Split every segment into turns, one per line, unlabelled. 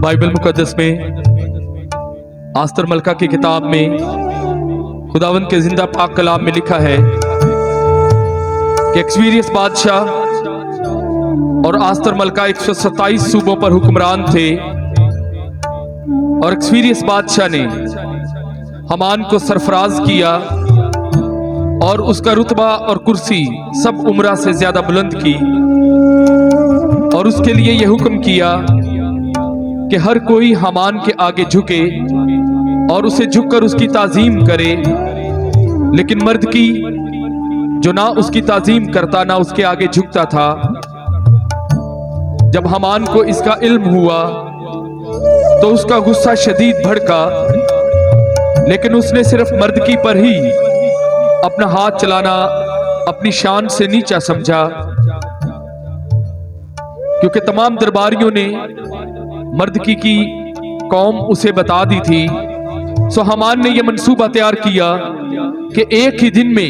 Bible मुकद्दस में आस्तर मलका की किताब में खुदावंद के जिंदा पाक कलाम में लिखा है कि एक्सपीरियंस बादशाह और आस्तर मलका 127 सूबों पर हुक्मरान थे और एक्सपीरियंस बादशाह ने हमान को सरफराज किया और उसका रुतबा और कुर्सी सब उमरा से ज्यादा बुलंद की और उसके लिए यह हुक्म किया कि हर कोई हमान के आगे झुके और उसे झुककर उसकी ताजीम करे, लेकिन मर्द की जो ना उसकी ताजीम करता ना उसके आगे झुकता था। जब हमान को इसका इल्म हुआ तो उसका गुस्सा शदीद भड़का, लेकिन उसने सिर्फ मर्दकी पर ही अपना हाथ चलाना अपनी शान से नीचा समझा, क्योंकि तमाम दरबारियों ने मर्दकी की कौम उसे बता दी थी। सो हमान ने यह मंसूबा तैयार किया कि एक ही दिन में,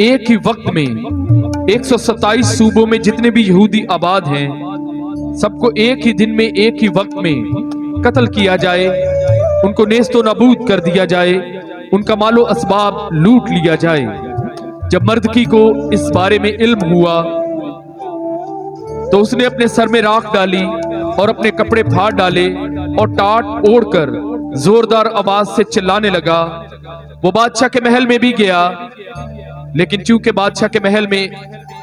एक ही वक्त में 127 सूबों में जितने भी यहूदी आबाद हैं सबको एक ही दिन में, एक ही वक्त में कत्ल किया जाए, उनको नेस्तो नाबूद कर दिया जाए, उनका मालो असबाब लूट लिया जाए। जब मर्दकी को इस बारे में इल्म हुआ तो उसने अपने सर में राख डाली और अपने कपड़े फाड़ डाले और टाट ओढ़कर जोरदार आवाज से चिल्लाने लगा। वो बादशाह के महल में भी गया, लेकिन चूंकि बादशाह के महल में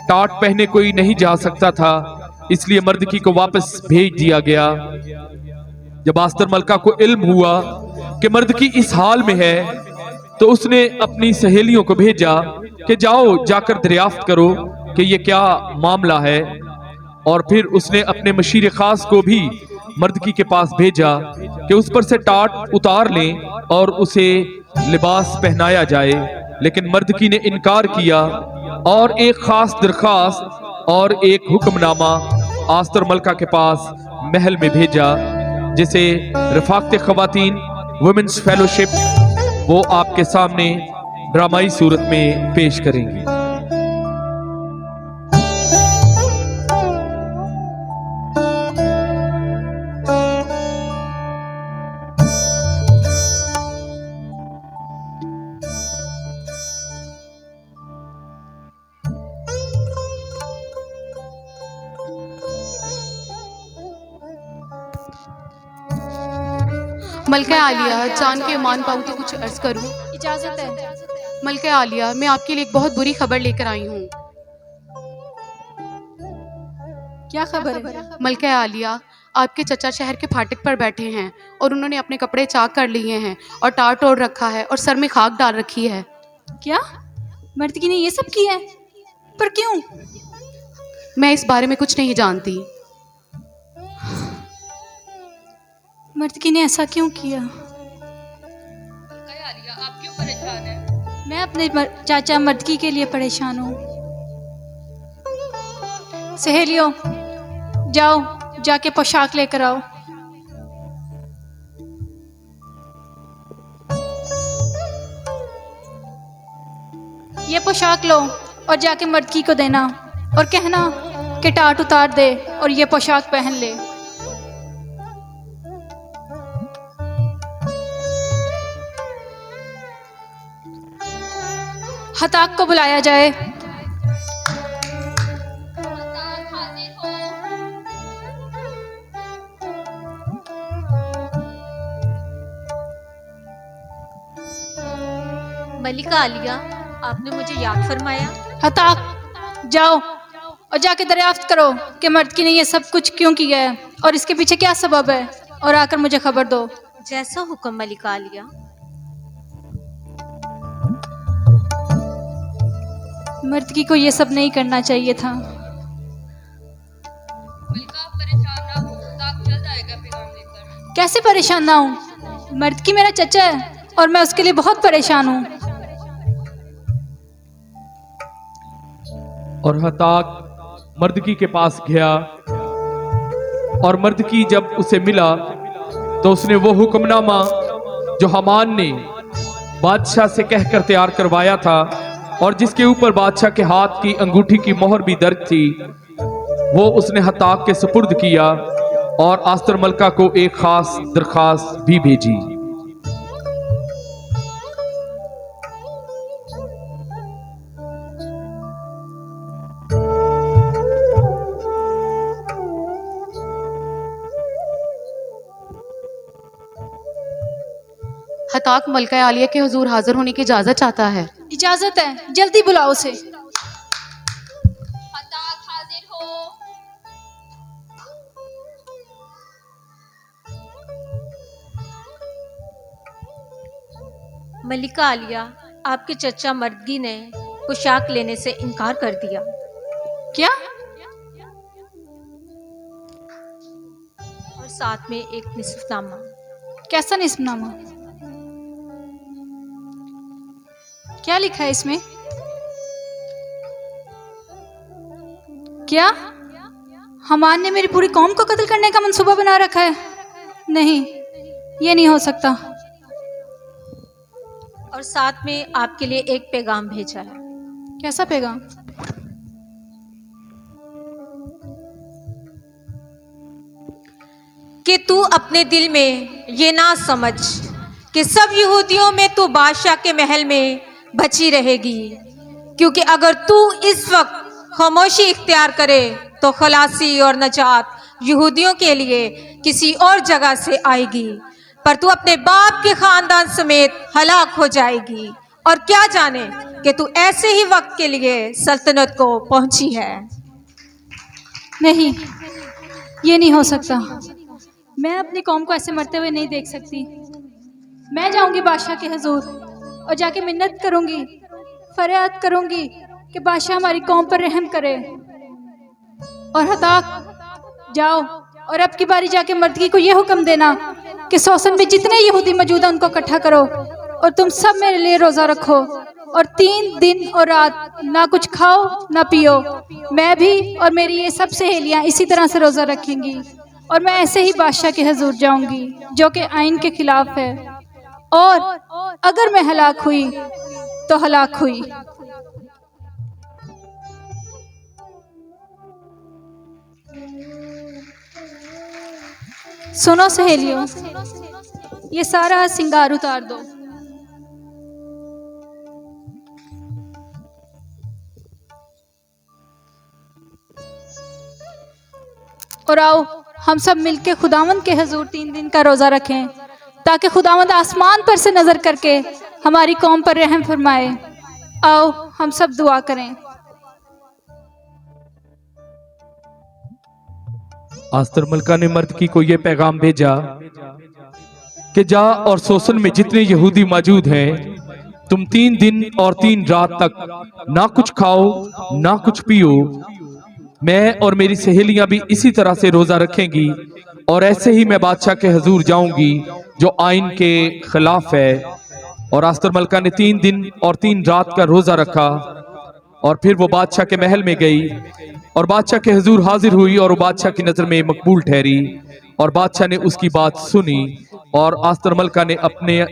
टाट पहने कोई नहीं जा सकता था, इसलिए मर्दकी को वापस भेज दिया गया। जब आस्तर मलका को इल्म हुआ कि मर्दकी इस हाल में है तो उसने अपनी सहेलियों को भेजा कि जाओ जाकर दरियाफ्त करो कि ये क्या मामला है, और फिर उसने अपने मशीर खास को भी मर्दकी के पास भेजा कि उस पर से टाट उतार लें और उसे लिबास पहनाया जाए, लेकिन मर्दकी ने इनकार किया और एक खास दरखास्त और एक हुक्मनामा आस्तर मलका के पास महल में भेजा, जिसे रफाकत खवातीन वुमेन्स फेलोशिप वो आपके सामने ड्रामाई सूरत में पेश करेंगी।
मलका आलिया, जान के मान पाऊँ तो कुछ अर्ज करूं?
इजाजत है।
मलका आलिया, मैं आपके लिए एक बहुत बुरी खबर लेकर आई हूँ।
क्या खबर है?
मलका आलिया, आपके चचा शहर के फाटक पर बैठे हैं और उन्होंने अपने कपड़े चाक कर लिए हैं और टाट ओढ़ रखा है और सर में खाक डाल रखी है।
क्या मर्दकी ने ये सब किया है? पर क्यों?
मैं इस बारे में कुछ नहीं जानती।
मर्दकी ने ऐसा क्यों किया?
आप क्यों परेशान हैं?
मैं अपने चाचा मर्दकी के लिए परेशान हूँ। सहेलियों, जाओ जाके पोशाक लेकर आओ। ये पोशाक लो और जाके मर्दकी को देना और कहना कि टाट उतार दे और ये पोशाक पहन ले। हताक को बुलाया जाए।
मलिका आलिया, आपने मुझे याद फरमाया।
हताक, जाओ और जाके दरियाफ्त करो कि मर्दकी ने ये सब कुछ क्यों किया है और इसके पीछे क्या सबब है, और आकर मुझे खबर दो।
जैसा हुक्म मलिका आलिया।
मर्दकी को ये सब नहीं करना चाहिए था। कैसे परेशान ना हूँ? मर्दकी मेरा चचा है और मैं उसके लिए बहुत परेशान हूँ।
और हताक मर्दकी के पास गया और मर्दकी जब उसे मिला तो उसने वो हुक्मनामा जो हमान ने बादशाह से कहकर तैयार करवाया था और जिसके ऊपर बादशाह के हाथ की अंगूठी की मोहर भी दर्ज थी, वो उसने हताक के सुपुर्द किया और आस्तर मलका को एक खास दरखास्त भी भेजी।
हताक मलका आलिया के हुजूर हाजिर होने की इजाज़त चाहता है।
इजाजत है, जल्दी बुलाओ उसे।
हाजिर हो।
मलिका आलिया, आपके चचा मर्दगी ने पोशाक लेने से इनकार कर दिया।
क्या?
और साथ में एक निसफनामा।
कैसा निस्बनामा? क्या लिखा है इसमें? क्या हमान ने मेरी पूरी कौम को कत्ल करने का मंसूबा बना रखा है? नहीं, ये नहीं हो सकता।
और साथ में आपके लिए एक पैगाम भेजा है।
कैसा पैगाम?
कि तू अपने दिल में ये ना समझ कि सब यहूदियों में तू बादशाह के महल में बची रहेगी, क्योंकि अगर तू इस वक्त खामोशी इख्तियार करे तो खलासी और नजात यहूदियों के लिए किसी और जगह से आएगी, पर तू अपने बाप के खानदान समेत हलाक हो जाएगी। और क्या जाने कि तू ऐसे ही वक्त के लिए सल्तनत को पहुंची है।
नहीं, ये नहीं हो सकता। मैं अपनी कौम को ऐसे मरते हुए नहीं देख सकती। मैं जाऊंगी बादशाह के हुजूर और जाके मिन्नत करूंगी, फरियाद करूंगी कि बादशाह हमारी कौम पर रहम करे। और हताक जाओ और अब की बारी जाके मर्दगी को यह हुक्म देना कि सोसन में जितने यहूदी मौजूद हैं उनको इकट्ठा करो और तुम सब मेरे लिए रोजा रखो और 3 दिन और रात ना कुछ खाओ ना पियो। मैं भी और मेरी ये सब सहेलियां इसी तरह से रोजा रखेंगी और मैं ऐसे ही बादशाह के हुजूर जाऊंगी जो कि आइन के खिलाफ है। और अगर मैं हलाक हुई तो हलाक हुई। सुनो सहेलियों, ये सारा सिंगार उतार दो। और आओ हम सब मिलके खुदावंद के हुजूर 3 दिन का रोजा रखें ताकि खुदावंद आसमान पर से नजर करके हमारी कौम पर रहम फरमाए। आओ हम सब दुआ करें।
आस्तर मलका ने मर्दकी को यह पैगाम भेजा कि जा और सोसन में जितने यहूदी मौजूद हैं तुम 3 दिन और 3 रात तक ना कुछ खाओ ना कुछ पियो। मैं और मेरी सहेलियां भी इसी तरह से रोजा रखेंगी और ऐसे ही मैं बादशाह के हुजूर जाऊंगी जो आइन के खिलाफ है। और आस्तर मलका ने 3 दिन और 3 रात का रोजा रखा और फिर वो बादशाह के महल में गई और बादशाह के हुजूर हाजिर हुई और वो बादशाह की नजर में मकबूल ठहरी और बादशाह ने उसकी बात सुनी और आस्तर मलका ने अपने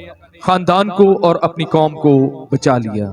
खानदान को और अपनी कौम को बचा लिया।